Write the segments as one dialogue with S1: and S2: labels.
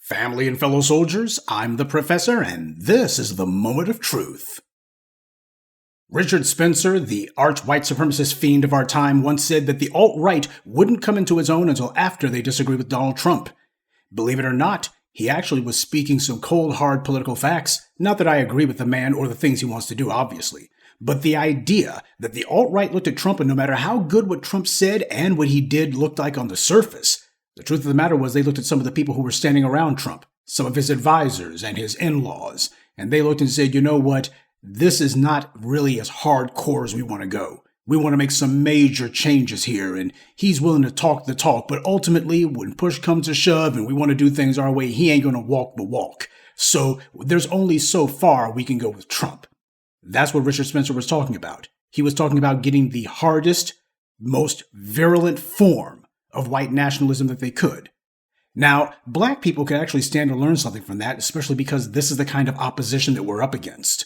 S1: Family and fellow soldiers, I'm the Professor, and this is the Moment of Truth. Richard Spencer, the arch-white supremacist fiend of our time, once said that the alt-right wouldn't come into its own until after they disagreed with Donald Trump. Believe it or not, he actually was speaking some cold, hard political facts. Not that I agree with the man or the things he wants to do, obviously. But the idea that the alt-right looked at Trump and no matter how good what Trump said and what he did looked like on the surface, the truth of the matter was they looked at some of the people who were standing around Trump, some of his advisors and his in-laws, and they looked and said, you know what, this is not really as hardcore as we want to go. We want to make some major changes here, and he's willing to talk the talk, but ultimately, when push comes to shove and we want to do things our way, he ain't going to walk the walk. So there's only so far we can go with Trump. That's what Richard Spencer was talking about. He was talking about getting the hardest, most virulent form of white nationalism that they could. Now, black people can actually stand to learn something from that, especially because this is the kind of opposition that we're up against.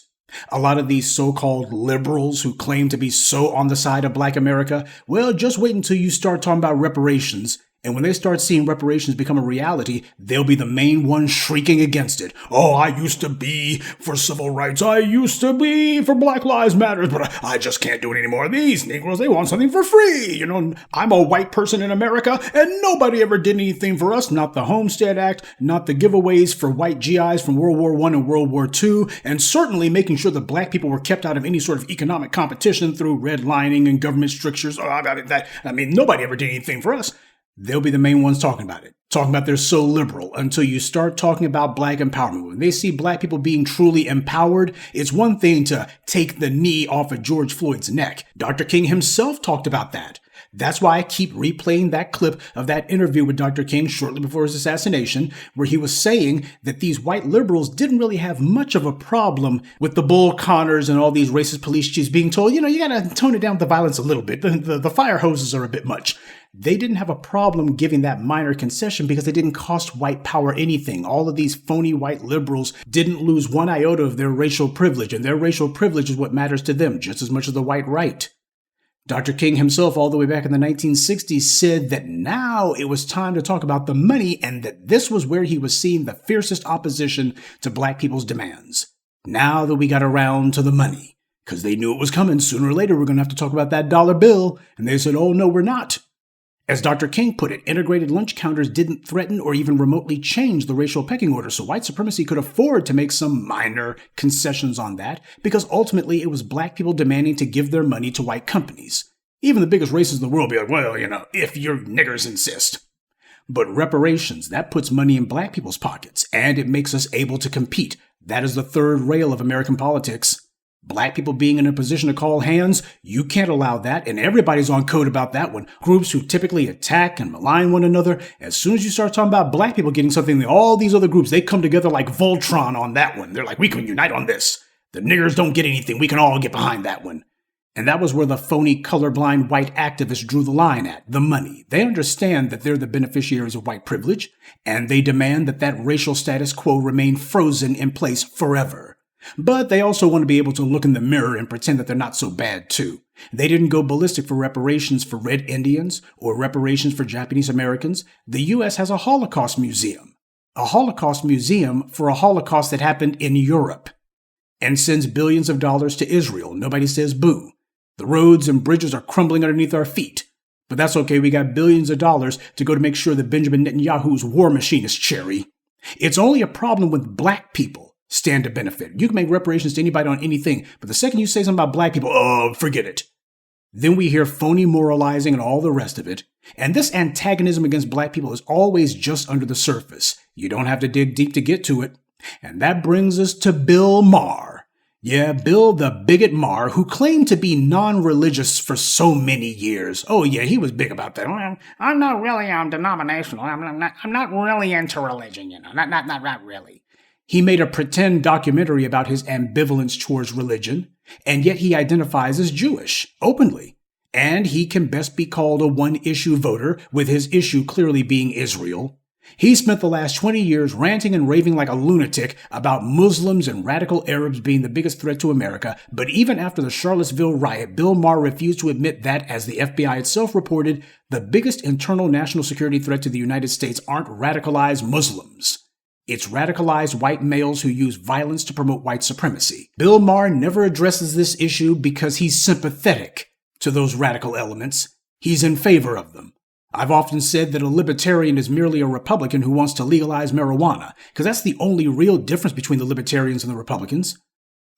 S1: A lot of these so-called liberals who claim to be so on the side of black America, well, just wait until you start talking about reparations. And when they start seeing reparations become a reality, they'll be the main ones shrieking against it. Oh, I used to be for civil rights. I used to be for Black Lives Matter, but I just can't do it anymore. These Negroes, they want something for free. You know, I'm a white person in America, and nobody ever did anything for us. Not the Homestead Act, not the giveaways for white GIs from World War I and World War II, and certainly making sure that black people were kept out of any sort of economic competition through redlining and government strictures. Nobody ever did anything for us. They'll be the main ones talking about it. Talking about they're so liberal until you start talking about black empowerment. When they see black people being truly empowered, it's one thing to take the knee off of George Floyd's neck. Dr. King himself talked about that. That's why I keep replaying that clip of that interview with Dr. King shortly before his assassination, where he was saying that these white liberals didn't really have much of a problem with the Bull Connors and all these racist police chiefs being told, you gotta tone it down with the violence a little bit. The fire hoses are a bit much. They didn't have a problem giving that minor concession because it didn't cost white power anything. All of these phony white liberals didn't lose one iota of their racial privilege, and their racial privilege is what matters to them just as much as the white right. Dr. King himself, all the way back in the 1960s, said that now it was time to talk about the money and that this was where he was seeing the fiercest opposition to black people's demands. Now that we got around to the money, because they knew it was coming, sooner or later we're going to have to talk about that dollar bill, and they said, oh no, we're not. As Dr. King put it, integrated lunch counters didn't threaten or even remotely change the racial pecking order, so white supremacy could afford to make some minor concessions on that, because ultimately it was black people demanding to give their money to white companies. Even the biggest racists in the world be like, well, if your niggers insist. But reparations, that puts money in black people's pockets, and it makes us able to compete. That is the third rail of American politics. Black people being in a position to call hands, you can't allow that, and everybody's on code about that one. Groups who typically attack and malign one another, as soon as you start talking about black people getting something, all these other groups, they come together like Voltron on that one. They're like, we can unite on this. The niggers don't get anything, we can all get behind that one. And that was where the phony, colorblind white activists drew the line at, the money. They understand that they're the beneficiaries of white privilege, and they demand that that racial status quo remain frozen in place forever. But they also want to be able to look in the mirror and pretend that they're not so bad too. They didn't go ballistic for reparations for Red Indians or reparations for Japanese Americans. The U.S. has a Holocaust museum. A Holocaust museum for a Holocaust that happened in Europe. And sends billions of dollars to Israel. Nobody says boo. The roads and bridges are crumbling underneath our feet. But that's okay, we got billions of dollars to go to make sure that Benjamin Netanyahu's war machine is cherry. It's only a problem with black people stand to benefit. You can make reparations to anybody on anything, but the second you say something about black people, oh, forget it. Then we hear phony moralizing and all the rest of it. And this antagonism against black people is always just under the surface. You don't have to dig deep to get to it. And that brings us to Bill Maher. Yeah, Bill the bigot Maher, who claimed to be non-religious for so many years. Oh yeah, he was big about that. I'm not really denominational. I'm not really into religion, not really. He made a pretend documentary about his ambivalence towards religion, and yet he identifies as Jewish, openly. And he can best be called a one-issue voter, with his issue clearly being Israel. He spent the last 20 years ranting and raving like a lunatic about Muslims and radical Arabs being the biggest threat to America, but even after the Charlottesville riot, Bill Maher refused to admit that, as the FBI itself reported, the biggest internal national security threat to the United States aren't radicalized Muslims. It's radicalized white males who use violence to promote white supremacy. Bill Maher never addresses this issue because he's sympathetic to those radical elements. He's in favor of them. I've often said that a libertarian is merely a Republican who wants to legalize marijuana, because that's the only real difference between the libertarians and the Republicans.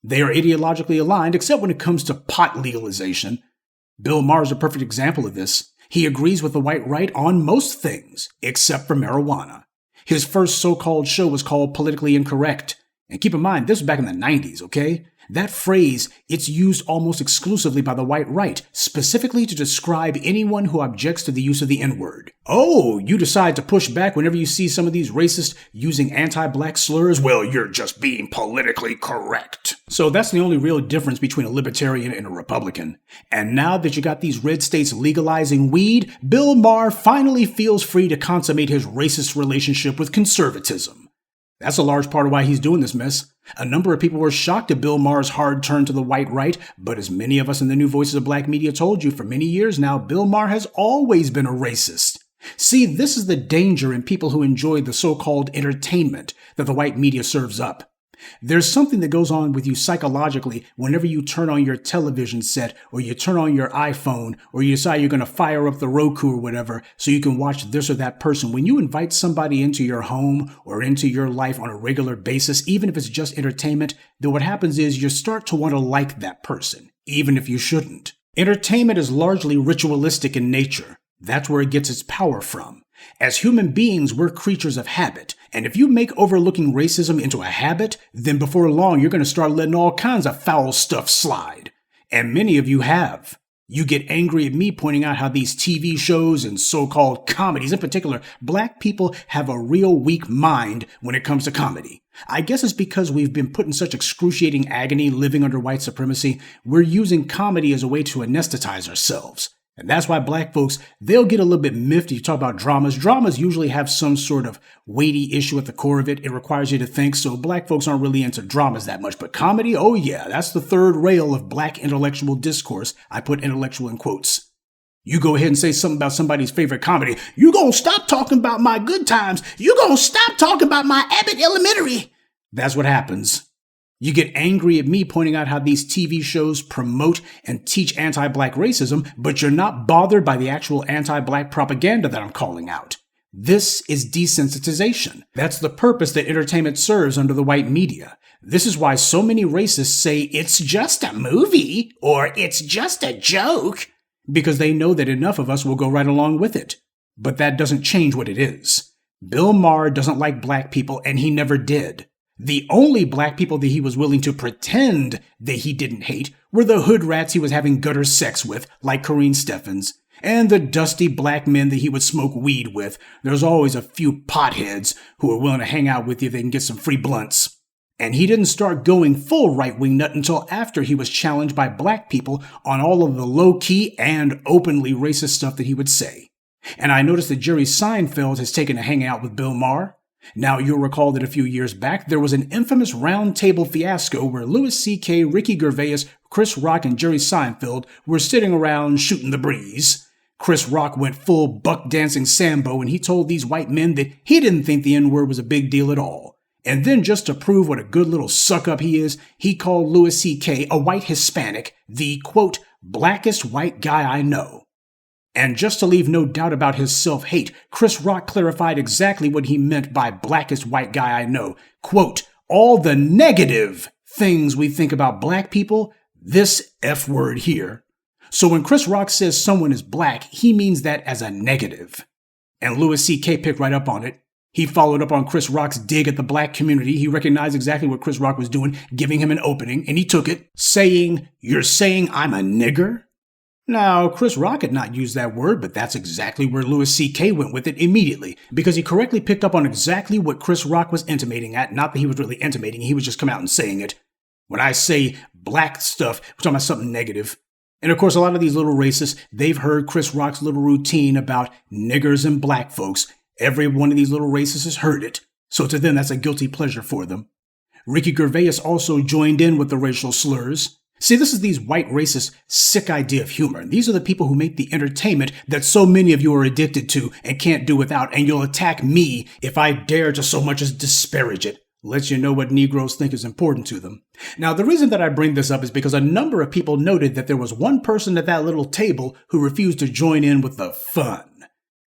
S1: They are ideologically aligned, except when it comes to pot legalization. Bill Maher is a perfect example of this. He agrees with the white right on most things, except for marijuana. His first so-called show was called Politically Incorrect. And keep in mind, this was back in the 90s, okay? That phrase, it's used almost exclusively by the white right, specifically to describe anyone who objects to the use of the N-word. Oh, you decide to push back whenever you see some of these racists using anti-black slurs? Well, you're just being politically correct. So that's the only real difference between a libertarian and a Republican. And now that you got these red states legalizing weed, Bill Maher finally feels free to consummate his racist relationship with conservatism. That's a large part of why he's doing this mess. A number of people were shocked at Bill Maher's hard turn to the white right, but as many of us in the New Voices of Black Media told you for many years now, Bill Maher has always been a racist. See, this is the danger in people who enjoy the so-called entertainment that the white media serves up. There's something that goes on with you psychologically whenever you turn on your television set or you turn on your iPhone or you decide you're going to fire up the Roku or whatever so you can watch this or that person. When you invite somebody into your home or into your life on a regular basis, even if it's just entertainment, then what happens is you start to want to like that person, even if you shouldn't. Entertainment is largely ritualistic in nature. That's where it gets its power from. As human beings, we're creatures of habit. And if you make overlooking racism into a habit, then before long, you're going to start letting all kinds of foul stuff slide. And many of you have. You get angry at me pointing out how these TV shows and so-called comedies, in particular, black people have a real weak mind when it comes to comedy. I guess it's because we've been put in such excruciating agony living under white supremacy, we're using comedy as a way to anesthetize ourselves. And that's why black folks, they'll get a little bit miffed. You talk about dramas. Dramas usually have some sort of weighty issue at the core of it. It requires you to think. So black folks aren't really into dramas that much. But comedy, oh yeah, that's the third rail of black intellectual discourse. I put intellectual in quotes. You go ahead and say something about somebody's favorite comedy. You gonna stop talking about my good times. You gonna stop talking about my Abbott Elementary. That's what happens. You get angry at me pointing out how these TV shows promote and teach anti-black racism, but you're not bothered by the actual anti-black propaganda that I'm calling out. This is desensitization. That's the purpose that entertainment serves under the white media. This is why so many racists say it's just a movie or it's just a joke, because they know that enough of us will go right along with it. But that doesn't change what it is. Bill Maher doesn't like black people, and he never did. The only black people that he was willing to pretend that he didn't hate were the hood rats he was having gutter sex with, like Corrine Steffens, and the dusty black men that he would smoke weed with. There's always a few potheads who are willing to hang out with you if they can get some free blunts. And he didn't start going full right-wing nut until after he was challenged by black people on all of the low-key and openly racist stuff that he would say. And I noticed that Jerry Seinfeld has taken to hanging out with Bill Maher. Now, you'll recall that a few years back, there was an infamous round table fiasco where Louis C.K., Ricky Gervais, Chris Rock, and Jerry Seinfeld were sitting around shooting the breeze. Chris Rock went full buck-dancing Sambo, and he told these white men that he didn't think the N-word was a big deal at all. And then, just to prove what a good little suck-up he is, he called Louis C.K., a white Hispanic, the, quote, blackest white guy I know. And just to leave no doubt about his self-hate, Chris Rock clarified exactly what he meant by blackest white guy I know. Quote, all the negative things we think about black people, this F word here. So when Chris Rock says someone is black, he means that as a negative. And Louis C.K. picked right up on it. He followed up on Chris Rock's dig at the black community. He recognized exactly what Chris Rock was doing, giving him an opening, and he took it, saying, you're saying I'm a nigger? Now, Chris Rock had not used that word, but that's exactly where Louis C.K. went with it immediately, because he correctly picked up on exactly what Chris Rock was intimating at. Not that he was really intimating, he was just coming out and saying it. When I say black stuff, we're talking about something negative. And of course, a lot of these little racists, they've heard Chris Rock's little routine about niggers and black folks. Every one of these little racists has heard it, so to them that's a guilty pleasure for them. Ricky Gervais also joined in with the racial slurs. See, this is these white racist, sick idea of humor. And these are the people who make the entertainment that so many of you are addicted to and can't do without. And you'll attack me if I dare to so much as disparage it. Lets you know what Negroes think is important to them. Now, the reason that I bring this up is because a number of people noted that there was one person at that little table who refused to join in with the fun.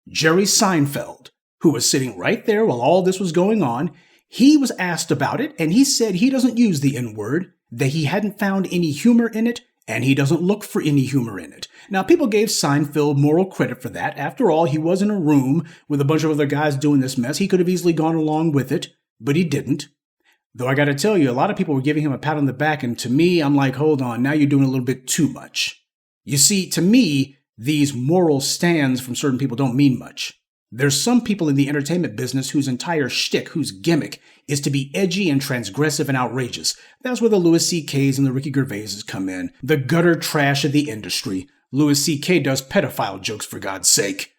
S1: Jerry Seinfeld, who was sitting right there while all this was going on. He was asked about it, and he said he doesn't use the N-word, that he hadn't found any humor in it, and he doesn't look for any humor in it. Now, people gave Seinfeld moral credit for that. After all, he was in a room with a bunch of other guys doing this mess. He could have easily gone along with it, but he didn't. Though I gotta tell you, a lot of people were giving him a pat on the back, and to me, I'm like, hold on, now you're doing a little bit too much. You see, to me, these moral stands from certain people don't mean much. There's some people in the entertainment business whose entire shtick, whose gimmick, is to be edgy and transgressive and outrageous. That's where the Louis C.K.'s and the Ricky Gervaises come in. The gutter trash of the industry. Louis C.K. does pedophile jokes, for God's sake.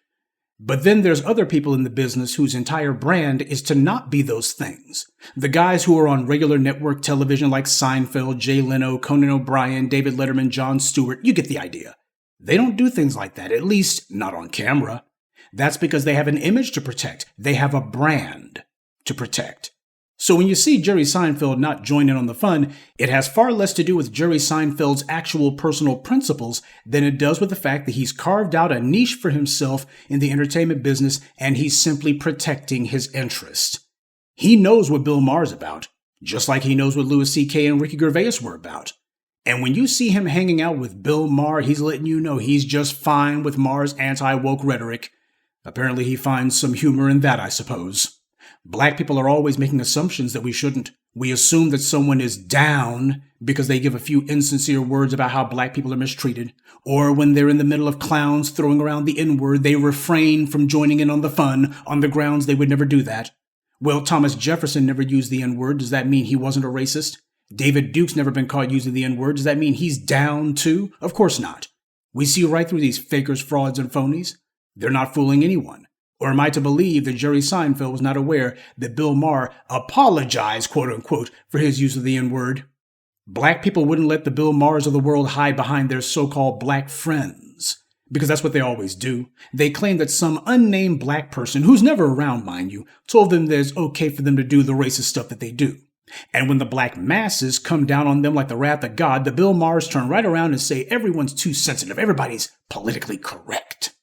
S1: But then there's other people in the business whose entire brand is to not be those things. The guys who are on regular network television like Seinfeld, Jay Leno, Conan O'Brien, David Letterman, Jon Stewart, you get the idea. They don't do things like that, at least not on camera. That's because they have an image to protect. They have a brand to protect. So when you see Jerry Seinfeld not join in on the fun, it has far less to do with Jerry Seinfeld's actual personal principles than it does with the fact that he's carved out a niche for himself in the entertainment business and he's simply protecting his interest. He knows what Bill Maher's about, just like he knows what Louis C.K. and Ricky Gervais were about. And when you see him hanging out with Bill Maher, he's letting you know he's just fine with Maher's anti-woke rhetoric. Apparently he finds some humor in that, I suppose. Black people are always making assumptions that we shouldn't. We assume that someone is down because they give a few insincere words about how black people are mistreated. Or when they're in the middle of clowns throwing around the N-word, they refrain from joining in on the fun on the grounds they would never do that. Well, Thomas Jefferson never used the N-word. Does that mean he wasn't a racist? David Duke's never been caught using the N-word. Does that mean he's down too? Of course not. We see right through these fakers, frauds, and phonies. They're not fooling anyone. Or am I to believe that Jerry Seinfeld was not aware that Bill Maher apologized, quote unquote, for his use of the N-word? Black people wouldn't let the Bill Mahers of the world hide behind their so-called black friends, because that's what they always do. They claim that some unnamed black person, who's never around, mind you, told them that it's okay for them to do the racist stuff that they do. And when the black masses come down on them like the wrath of God, the Bill Mahers turn right around and say everyone's too sensitive, everybody's politically correct.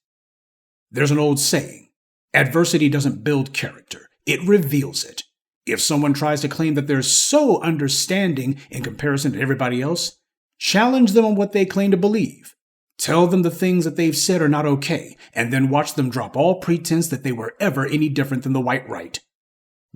S1: There's an old saying, adversity doesn't build character, it reveals it. If someone tries to claim that they're so understanding in comparison to everybody else, challenge them on what they claim to believe. Tell them the things that they've said are not okay, and then watch them drop all pretense that they were ever any different than the white right.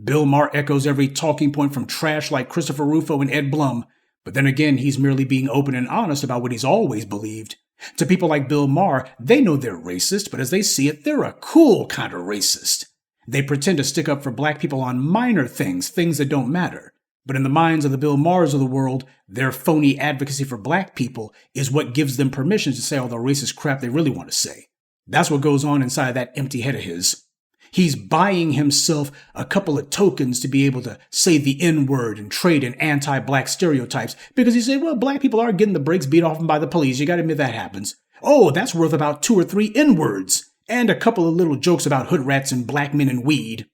S1: Bill Maher echoes every talking point from trash like Christopher Rufo and Ed Blum, but then again, he's merely being open and honest about what he's always believed. To people like Bill Maher, they know they're racist, but as they see it, they're a cool kind of racist. They pretend to stick up for black people on minor things, things that don't matter. But in the minds of the Bill Mahers of the world, their phony advocacy for black people is what gives them permission to say all the racist crap they really want to say. That's what goes on inside that empty head of his. He's buying himself a couple of tokens to be able to say the N-word and trade in anti-black stereotypes because he said, well, black people are getting the brakes beat off them by the police. You got to admit that happens. Oh, that's worth about 2 or 3 N-words and a couple of little jokes about hood rats and black men and weed.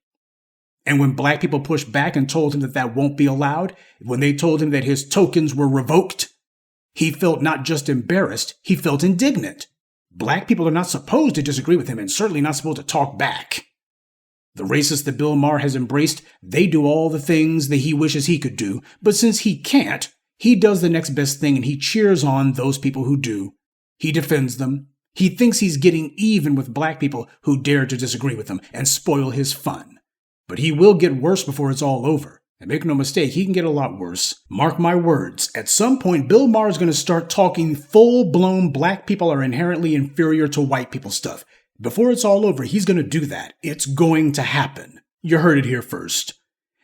S1: And when black people pushed back and told him that that won't be allowed, when they told him that his tokens were revoked, he felt not just embarrassed, he felt indignant. Black people are not supposed to disagree with him and certainly not supposed to talk back. The racists that Bill Maher has embraced, they do all the things that he wishes he could do, but since he can't, he does the next best thing and he cheers on those people who do. He defends them. He thinks he's getting even with black people who dare to disagree with him and spoil his fun. But he will get worse before it's all over. And make no mistake, he can get a lot worse. Mark my words, at some point, Bill Maher is going to start talking full-blown black people are inherently inferior to white people stuff. Before it's all over, he's going to do that. It's going to happen. You heard it here first.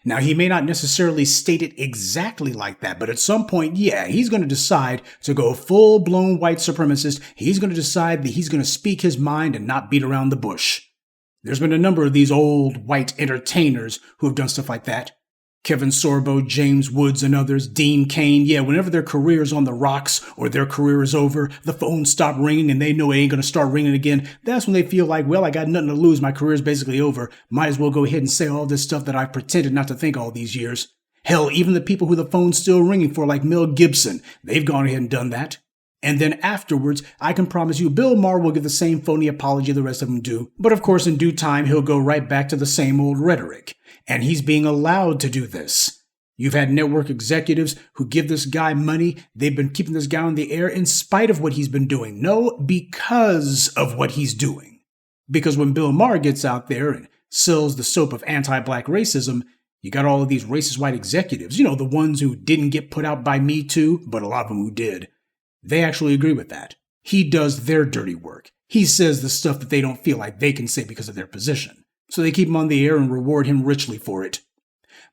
S1: Now, he may not necessarily state it exactly like that, but at some point, yeah, he's going to decide to go full-blown white supremacist. He's going to decide that he's going to speak his mind and not beat around the bush. There's been a number of these old white entertainers who have done stuff like that. Kevin Sorbo, James Woods, and others, Dean Cain, yeah, whenever their career is on the rocks or their career is over, the phones stop ringing and they know it ain't going to start ringing again. That's when they feel like, well, I got nothing to lose. My career is basically over. Might as well go ahead and say all this stuff that I've pretended not to think all these years. Hell, even the people who the phone's still ringing for, like Mel Gibson, they've gone ahead and done that. And then afterwards, I can promise you, Bill Maher will give the same phony apology the rest of them do. But of course, in due time, he'll go right back to the same old rhetoric. And he's being allowed to do this. You've had network executives who give this guy money. They've been keeping this guy on the air in spite of what he's been doing. No, because of what he's doing. Because when Bill Maher gets out there and sells the soap of anti-black racism, you got all of these racist white executives, you know, the ones who didn't get put out by MeToo, but a lot of them who did. They actually agree with that. He does their dirty work. He says the stuff that they don't feel like they can say because of their position. So they keep him on the air and reward him richly for it.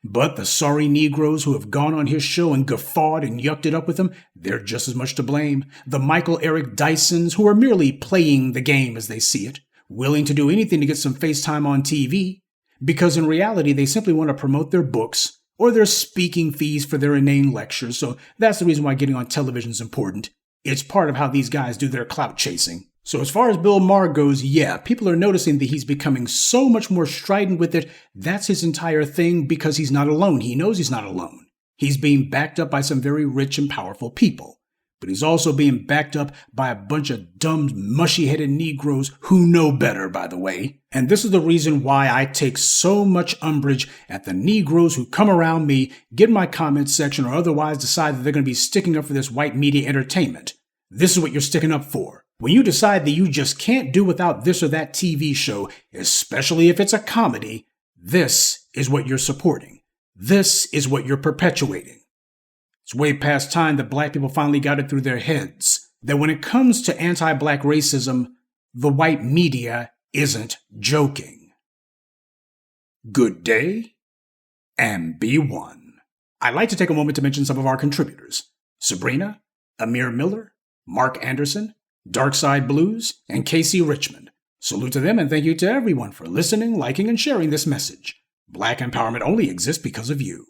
S1: But the sorry Negroes who have gone on his show and guffawed and yucked it up with him, they're just as much to blame. The Michael Eric Dysons, who are merely playing the game as they see it, willing to do anything to get some face time on TV, because in reality they simply want to promote their books or their speaking fees for their inane lectures. So that's the reason why getting on television is important. It's part of how these guys do their clout chasing. So as far as Bill Maher goes, yeah, people are noticing that he's becoming so much more strident with it. That's his entire thing because he's not alone. He knows he's not alone. He's being backed up by some very rich and powerful people. But he's also being backed up by a bunch of dumb, mushy-headed Negroes who know better, by the way. And this is the reason why I take so much umbrage at the Negroes who come around me, get in my comment section, or otherwise decide that they're going to be sticking up for this white media entertainment. This is what you're sticking up for. When you decide that you just can't do without this or that TV show, especially if it's a comedy, this is what you're supporting. This is what you're perpetuating. It's way past time that black people finally got it through their heads that when it comes to anti-black racism, the white media isn't joking. Good day, and be one. I'd like to take a moment to mention some of our contributors. Sabrina, Amir Miller, Mark Anderson, Darkside Blues, and Casey Richmond. Salute to them and thank you to everyone for listening, liking, and sharing this message. Black empowerment only exists because of you.